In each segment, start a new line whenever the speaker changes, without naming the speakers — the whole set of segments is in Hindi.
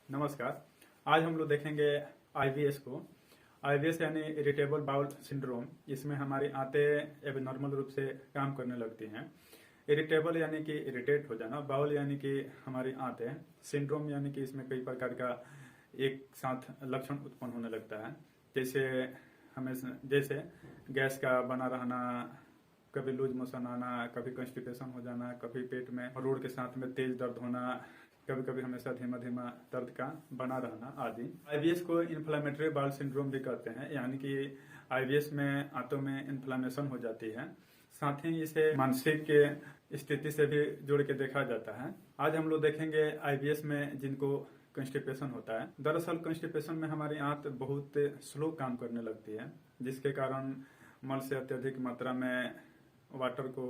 नमस्कार। आज हम लोग देखेंगे आईबीएस को। आईबीएस यानी इरिटेबल बाउल सिंड्रोम। इसमें हमारी आंतें एबनॉर्मल रूप से काम करने लगती हैं। इरिटेबल यानी कि इरिटेट हो जाना, बाउल यानी कि हमारी आंतें, सिंड्रोम यानी कि इसमें कई प्रकार का एक साथ लक्षण उत्पन्न होने लगता है। जैसे गैस का बना रहना, कभी लूज मोशन आना, कभी कॉन्स्टिपेशन हो जाना, कभी पेट में रोड के साथ में तेज दर्द होना, कभी कभी हमेशा धीमा धीमा दर्द का बना रहना आदि। आईबीएस को इन्फ्लामेटरी बाउल सिंड्रोम भी कहते हैं, यानी कि आईबीएस में आंतों में इन्फ्लामेशन हो जाती है। साथ ही इसे मानसिक स्थिति से भी जोड़ के देखा जाता है। आज हम लोग देखेंगे आईबीएस में जिनको कॉन्स्टिपेशन होता है। दरअसल कॉन्स्टिपेशन में हमारी आंत बहुत स्लो काम करने लगती है, जिसके कारण मल से अत्यधिक मात्रा में वाटर को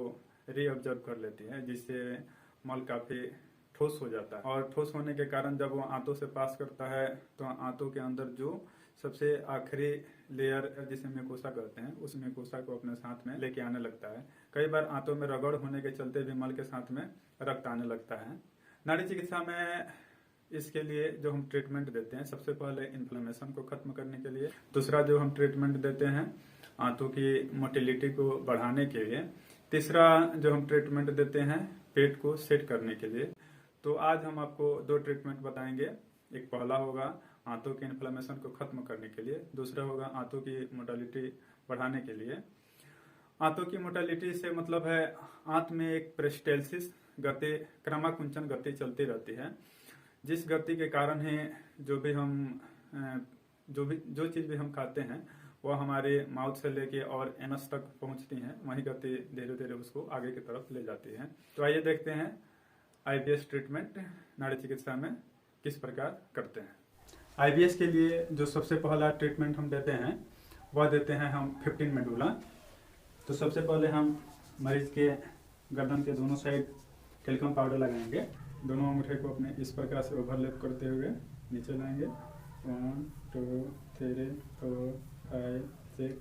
रीअब्जॉर्ब कर लेती है, जिससे मल काफी ठोस हो जाता है। और ठोस होने के कारण जब वो आंतों से पास करता है तो आंतों के अंदर जो सबसे आखिरी लेयर जिसे म्यूकोसा कहते हैं, उस म्यूकोसा को अपने साथ में लेके आने लगता है। कई बार आंतों में रगड़ होने के चलते भी मल के साथ में रक्त आने लगता है। नाड़ी चिकित्सा में इसके लिए जो हम ट्रीटमेंट देते हैं, सबसे पहले इन्फ्लेमेशन को खत्म करने के लिए। दूसरा जो हम ट्रीटमेंट देते हैं आंतों की मोटिलिटी को बढ़ाने के लिए। तीसरा जो हम ट्रीटमेंट देते हैं पेट को सेट करने के लिए। तो आज हम आपको दो ट्रीटमेंट बताएंगे। एक पहला होगा आंतों के इन्फ्लेमेशन को खत्म करने के लिए, दूसरा होगा आंतों की मोटालिटी बढ़ाने के लिए। आंतों की मोटालिटी से मतलब है आंत में एक पेरिस्टाल्सिस गति, क्रमाकुंचन गति चलती रहती है, जिस गति के कारण ही जो चीज भी हम खाते हैं वो हमारे माउथ से लेके और एनस तक पहुंचती हैं। वही गति धीरे धीरे उसको आगे की तरफ ले जाती है। तो आइए देखते हैं आईबीएस ट्रीटमेंट नाड़ी चिकित्सा में किस प्रकार करते हैं। आईबीएस के लिए जो सबसे पहला ट्रीटमेंट हम देते हैं वह देते हैं हम 15 मेडुला। तो सबसे पहले हम मरीज के गर्दन के दोनों साइड टेल्कम पाउडर लगाएंगे। दोनों अंगूठे को अपने इस प्रकार से ओवरलैप करते हुए नीचे लाएंगे। 1 2 3 4 5 6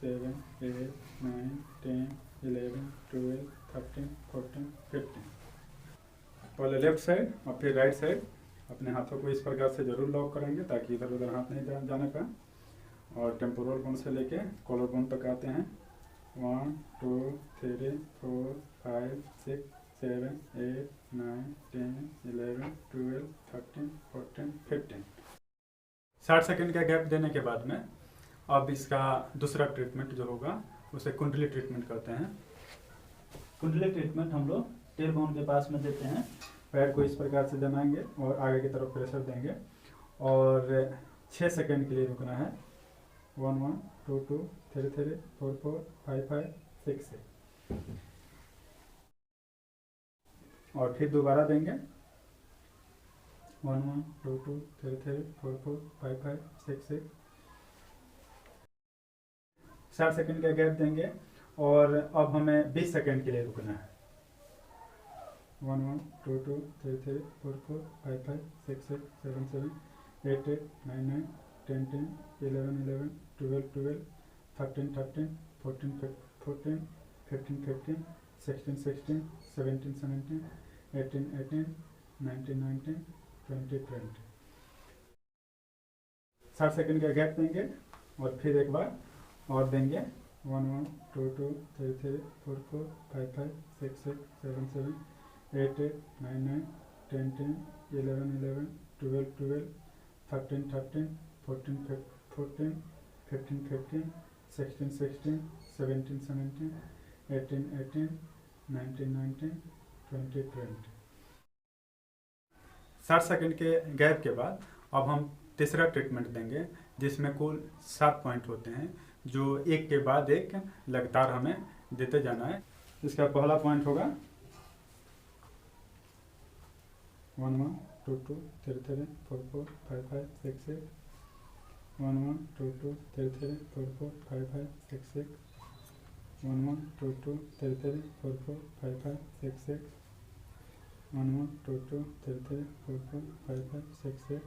7 8 9 10 11 12 13 14 15। पहले लेफ्ट साइड और फिर राइट साइड अपने हाथों को इस प्रकार से जरूर लॉक करेंगे ताकि इधर उधर हाथ नहीं जाने का। और टेम्पोरल बोन से लेके कॉलर बोन तक आते हैं। 1 2 3 4 5 6 7 8 9 10 11 12 13 14 15। 60 सेकेंड का गैप देने के बाद में अब इसका दूसरा ट्रीटमेंट जो होगा उसे कुंडली ट्रीटमेंट कहते हैं। कुंडली ट्रीटमेंट हम लोग टेल बोन के पास में देते हैं। पैर को इस प्रकार से जमाएंगे और आगे की तरफ प्रेशर देंगे और 6 सेकेंड के लिए रुकना है। 1 1 2 2 3 3 4 4 5 5 6 6। और फिर दोबारा देंगे। 1 1 2 2 3 3 4 4 5 5 6 6। 60 सेकेंड का गैप देंगे और अब हमें 20 सेकेंड के लिए रुकना है। 1 1 2 2 3 3 4 4 5 5 6 6 7 7 8 8 9 9 10 10 11 11 12 12 13 13 14 14 15 15 16 16 17 17 18 18 19 19 20 20। 60 सेकेंड का गैप देंगे और फिर एक बार और देंगे। 1 1 2 2 3 3 4 4 5 5 6 6 7 7 8 8 9 9 10 10 11 11 12 12 13 13 14 14 15 15 16 16 17 17 18 18 19 19 20 20। 60 सेकेंड के गैप के बाद अब हम तीसरा ट्रीटमेंट देंगे, जिसमें कुल 7 पॉइंट होते हैं जो एक के बाद एक लगातार हमें देते जाना है। इसका पहला पॉइंट होगा 1 1 2 2 3 3 4 4 5 5 6 6। 1 1 2 2 3 3 4 4 5 5 6 6। 1 1 2 2 3 3 4 4 5 5 6 6। 1 1 2 2 3 3 4 4 5 5 6 6।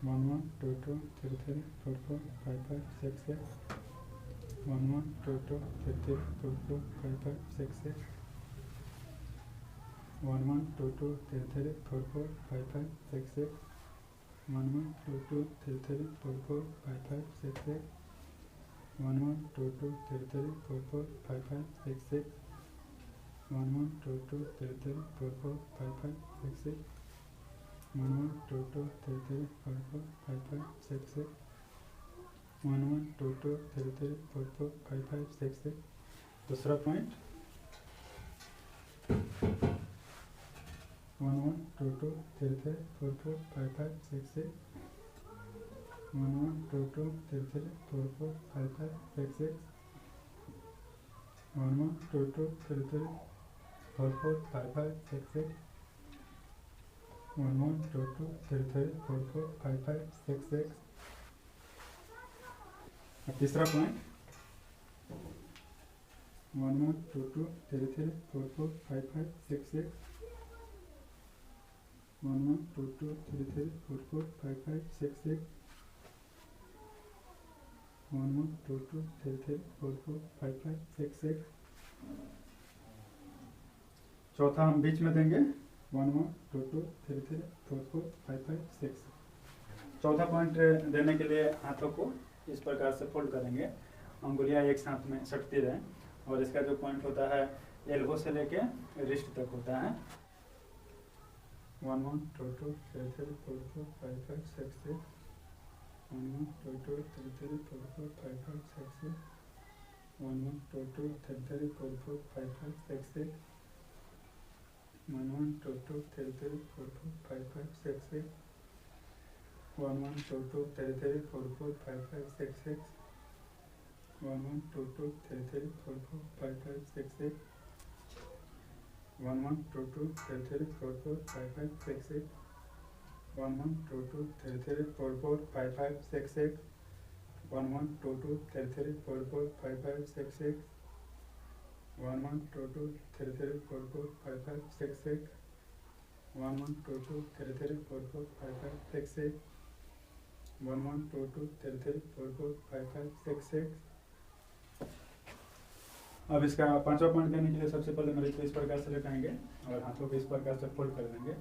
1 1 2 2 3 3 4 4 5 5 6 6। 1 1 2 2 3 3 4 4 5 5 6 6। 1 1 2 2 3 3 4 4 5 5 6 6। 1 1 2 2 3 3 4 4 5 5 6 6 1 1 2 2 3 3 4 4 5 5 6 6 1 1 2 2 3 3 4 4 5 5 6 6 1 1 2 2 3 3 4 4 5 5 6 6 1 1 2 2 3 3 4 4 5 5 6 6 दूसरा पॉइंट 1 1 2 2 3 3 4 4 5 5 6 6 1 1 2 2 3 3 4 4 5 5 6 6 1 1 2 2 3 3 4 4 5 5 6 6 1 1 2 2 3 3 4 4 5 5 6 6 अब तीसरा पॉइंट 1 1 2 2 3 3 4 4 5 5 6 6 1 1 2 2 3 3 4 4 5 5 6 6 1 1 2 2 3 3 4 4 5 5 6 6 चौथा हम बीच में देंगे 1 1 2 2 3 3 4 4 5 5 6 चौथा पॉइंट देने के लिए हाथों को इस प्रकार से फोल्ड करेंगे, अंगुलियां एक साथ में सटती रहें और इसका जो पॉइंट होता है एल्बो से लेके रिस्ट तक होता है। 1 1 2 2 3 3 4 4 5 5 6 6 1 1 2 2 3 3 4 4 5 5 6 6 1 1 2 2 3 3 4 4 5 5 6 6 1 1 2 2 3 3 4 4 5 5 6 6 1 1 2 2 3 3 4 4 5 5 6 6 1 1 2 2 3 3 4 4 5 5 6 6 1 1 2 2 3 3 4 4 5 5 6 6 1 1 2 2 3 3 4 4 5 5 6 6 1 1 2 2 3 3 4 4 5 5 6 6 1 1 2 2 3 3 4 4 5 5 6 6 1 1 2 2 3 3 4 4 5 5 6 6 1 1 2 2 3 3 4 4 5 5 6 6 अब इसका पांचवा पॉइंट देने के लिए सबसे पहले मरीज को इस प्रकार से लेटाएंगे और हाथों को इस प्रकार से फोल्ड कर देंगे।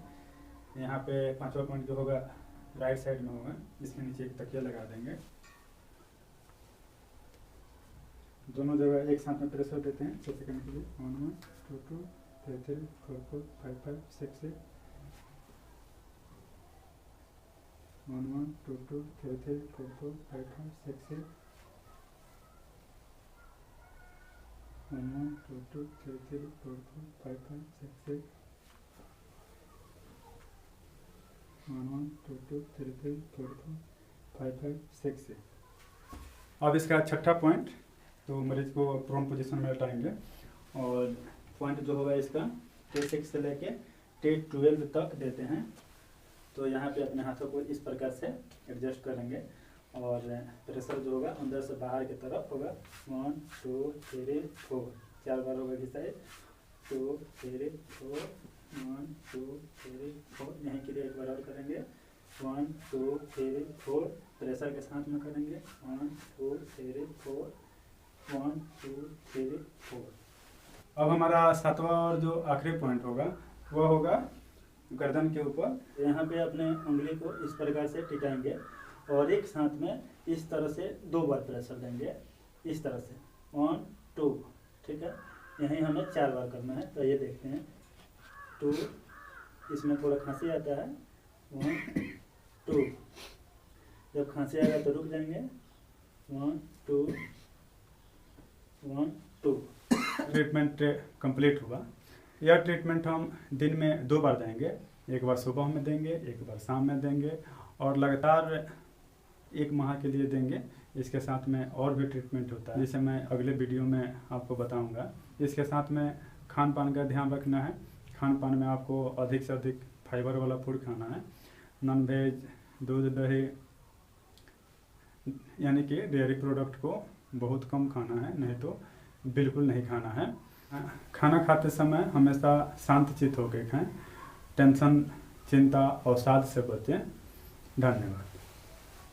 यहाँ पे पांचवा पॉइंट जो होगा राइट साइड में होगा, इसके नीचे एक तकिया लगा देंगे। दोनों जगह एक साथ में प्रेशर देते हैं छोटे करने के लिए। 1 1 2 2 3 3 4 4 5 5 6 6 1 1 2 2 3 3 4 4 5 5 6 6 1 1 2 2 3 3 4 4 5 5 6 6 1 1 2 2 3 3 4 4 5 5 6 6 अब इसका छठा पॉइंट, तो मरीज को प्रोन पोजीशन में लेटाएंगे और पॉइंट जो होगा इसका T6 से लेके T12 तक देते हैं। तो यहाँ पे अपने हाथों को इस प्रकार से एडजस्ट करेंगे और प्रेशर जो होगा अंदर से बाहर की तरफ होगा। 1 2 3 4 4 बार होगा इस साइड। 2 3 4 1 2 3 4 यहीं के लिए एक बार और करेंगे। 1 2 3 4 प्रेशर के साथ में करेंगे। 1 2 3 4 1 2 3 4। अब हमारा सातवां और जो आखिरी पॉइंट होगा वह होगा गर्दन के ऊपर। यहाँ पे अपने उंगली को इस प्रकार से टिकाएंगे और एक साथ में इस तरह से 2 बार प्रेशर देंगे, इस तरह से 1 2, ठीक है। यहीं हमें 4 बार करना है। तो ये देखते हैं 2, इसमें थोड़ा खांसी आता है। 1 2, जब खांसी आएगा तो रुक जाएंगे। 1 2 1 2। ट्रीटमेंट कंप्लीट हुआ। यह ट्रीटमेंट हम दिन में 2 बार देंगे, एक बार सुबह में देंगे, एक बार शाम में देंगे और लगातार 1 माह के लिए देंगे। इसके साथ में और भी ट्रीटमेंट होता है जिसे मैं अगले वीडियो में आपको बताऊंगा। इसके साथ में खान पान का ध्यान रखना है। खान पान में आपको अधिक से अधिक फाइबर वाला फूड खाना है। नॉन वेज, दूध, दही यानी कि डेयरी प्रोडक्ट को बहुत कम खाना है, नहीं तो बिल्कुल नहीं खाना है। खाना खाते समय हमेशा शांत चित्त होकर खाएं। टेंशन, चिंता, अवसाद से बचें। धन्यवाद।